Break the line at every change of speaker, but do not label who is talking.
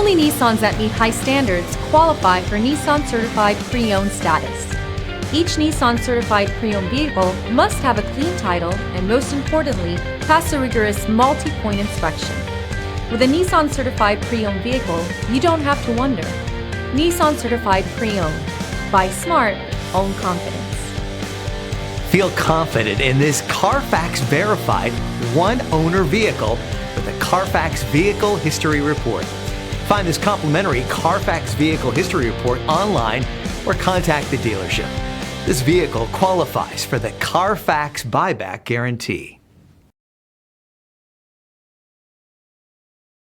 Only Nissans that meet high standards qualify for Nissan Certified Pre-Owned status. Each Nissan Certified Pre-Owned vehicle must have a clean title and, most importantly, pass a rigorous multi-point inspection. With a Nissan Certified Pre-Owned vehicle, you don't have to wonder. Nissan Certified Pre-Owned. Buy smart, own confidence.
Feel confident in this Carfax verified one-owner vehicle with a Carfax Vehicle History Report. Find this complimentary Carfax Vehicle History Report online or contact the dealership. This vehicle qualifies for the Carfax Buyback Guarantee.